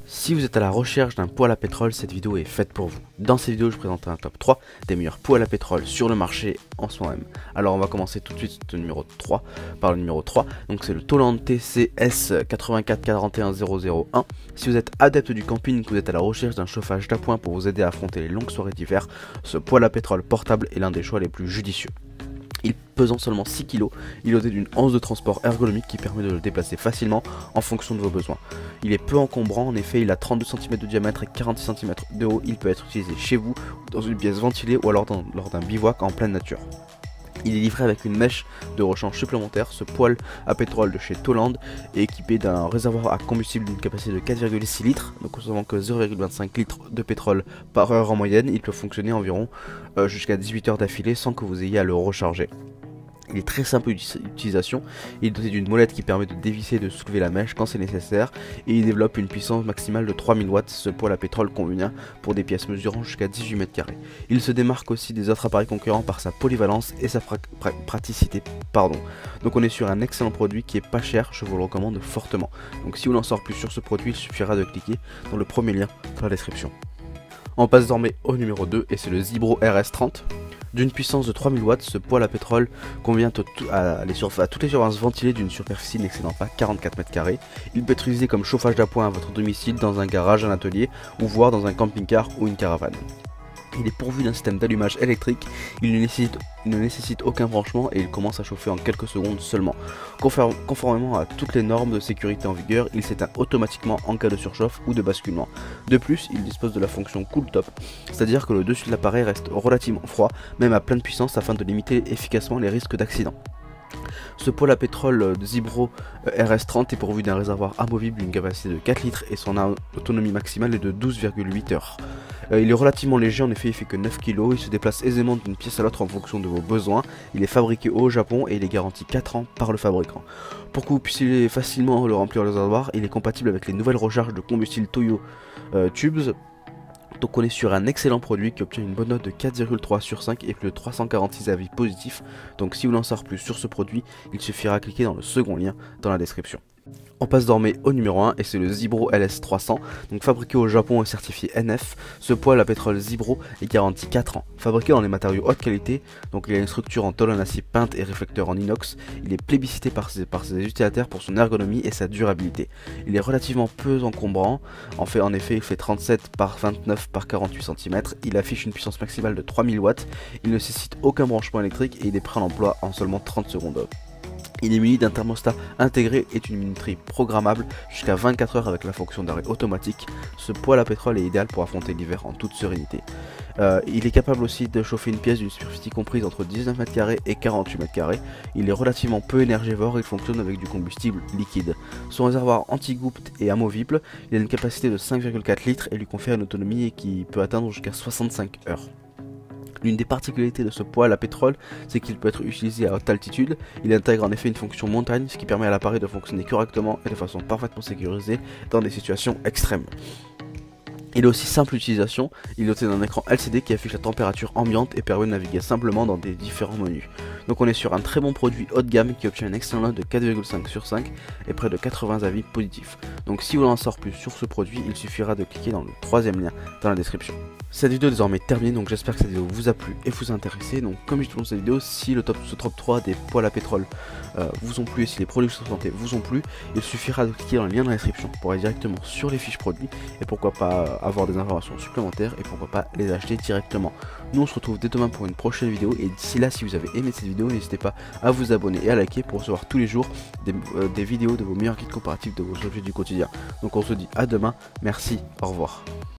Si vous êtes à la recherche d'un poêle à pétrole, cette vidéo est faite pour vous. Dans cette vidéo, je présente un top 3 des meilleurs poêles à pétrole sur le marché en ce moment même. Alors on va commencer tout de suite par le numéro 3. Donc c'est le Toland TCS 8441001. Si vous êtes adepte du camping, que vous êtes à la recherche d'un chauffage d'appoint pour vous aider à affronter les longues soirées d'hiver, ce poêle à pétrole portable est l'un des choix les plus judicieux. Il pesant seulement 6 kg, il est doté d'une anse de transport ergonomique qui permet de le déplacer facilement en fonction de vos besoins. Il est peu encombrant, en effet il a 32 cm de diamètre et 46 cm de haut. Il peut être utilisé chez vous, dans une pièce ventilée ou alors lors d'un bivouac en pleine nature. Il est livré avec une mèche de rechange supplémentaire. Ce poêle à pétrole de chez Toland est équipé d'un réservoir à combustible d'une capacité de 4,6 litres, ne consommant que 0,25 litres de pétrole par heure en moyenne. Il peut fonctionner environ jusqu'à 18 heures d'affilée sans que vous ayez à le recharger. Il est très simple d'utilisation, il est doté d'une molette qui permet de dévisser et de soulever la mèche quand c'est nécessaire, et il développe une puissance maximale de 3000 watts. Ce poêle à pétrole convient pour des pièces mesurant jusqu'à 18 mètres carrés. Il se démarque aussi des autres appareils concurrents par sa polyvalence et sa praticité. Donc on est sur un excellent produit qui est pas cher, je vous le recommande fortement. Donc si vous voulez en savoir plus sur ce produit, il suffira de cliquer dans le premier lien dans la description. On passe désormais au numéro 2 et c'est le Zibro RS30. D'une puissance de 3000 watts, ce poêle à pétrole convient à toutes les surfaces ventilées d'une superficie n'excédant pas 44 mètres carrés. Il peut être utilisé comme chauffage d'appoint à votre domicile, dans un garage, un atelier ou voire dans un camping-car ou une caravane. Il est pourvu d'un système d'allumage électrique, il ne nécessite aucun branchement et il commence à chauffer en quelques secondes seulement. Conformément à toutes les normes de sécurité en vigueur, il s'éteint automatiquement en cas de surchauffe ou de basculement. De plus, il dispose de la fonction Cool Top, c'est-à-dire que le dessus de l'appareil reste relativement froid, même à pleine puissance, afin de limiter efficacement les risques d'accident. Ce poêle à pétrole de Zibro RS30 est pourvu d'un réservoir amovible d'une capacité de 4 litres et son autonomie maximale est de 12,8 heures. Il est relativement léger, en effet il fait que 9 kg, il se déplace aisément d'une pièce à l'autre en fonction de vos besoins. Il est fabriqué au Japon et il est garanti 4 ans par le fabricant. Pour que vous puissiez facilement le remplir le réservoir, il est compatible avec les nouvelles recharges de combustible Toyo Tubes. Donc on est sur un excellent produit qui obtient une bonne note de 4,3 sur 5 et plus de 346 avis positifs. Donc si vous voulez en savoir plus sur ce produit, il suffira de cliquer dans le second lien dans la description. On passe désormais au numéro 1 et c'est le Zibro LS300, donc fabriqué au Japon et certifié NF. Ce poêle à pétrole Zibro est garanti 4 ans. Fabriqué dans des matériaux haute qualité, donc il a une structure en tôle en acier peinte et réflecteur en inox. Il est plébiscité par ses utilisateurs pour son ergonomie et sa durabilité. Il est relativement peu encombrant, en effet il fait 37 par 29 par 48 cm. Il affiche une puissance maximale de 3000 watts, il ne nécessite aucun branchement électrique et il est prêt à l'emploi en seulement 30 secondes. Il est muni d'un thermostat intégré et d'une minuterie programmable jusqu'à 24 heures avec la fonction d'arrêt automatique. Ce poêle à pétrole est idéal pour affronter l'hiver en toute sérénité. Il est capable aussi de chauffer une pièce d'une superficie comprise entre 19 mètres carrés et 48 mètres carrés. Il est relativement peu énergivore et il fonctionne avec du combustible liquide. Son réservoir anti-goutte est amovible, il a une capacité de 5,4 litres et lui confère une autonomie qui peut atteindre jusqu'à 65 heures. L'une des particularités de ce poêle à pétrole, c'est qu'il peut être utilisé à haute altitude. Il intègre en effet une fonction montagne, ce qui permet à l'appareil de fonctionner correctement et de façon parfaitement sécurisée dans des situations extrêmes. Il est aussi simple d'utilisation, il est doté d'un écran LCD qui affiche la température ambiante et permet de naviguer simplement dans des différents menus. Donc on est sur un très bon produit haut de gamme qui obtient une excellente note de 4,5 sur 5 et près de 80 avis positifs. Donc si vous voulez en savoir plus sur ce produit, il suffira de cliquer dans le troisième lien dans la description. Cette vidéo est désormais terminée, donc j'espère que cette vidéo vous a plu et vous a intéressé. Donc comme je dis dans cette vidéo, si ce top 3 des poêles à pétrole vous ont plu et si les produits de santé vous ont plu, il suffira de cliquer dans le lien dans la description pour aller directement sur les fiches produits et pourquoi pas avoir des informations supplémentaires et pourquoi pas les acheter directement. Nous on se retrouve dès demain pour une prochaine vidéo et d'ici là, si vous avez aimé cette vidéo, n'hésitez pas à vous abonner et à liker pour recevoir tous les jours des vidéos de vos meilleurs guides comparatifs de vos objets du quotidien. Donc on se dit à demain, merci, au revoir.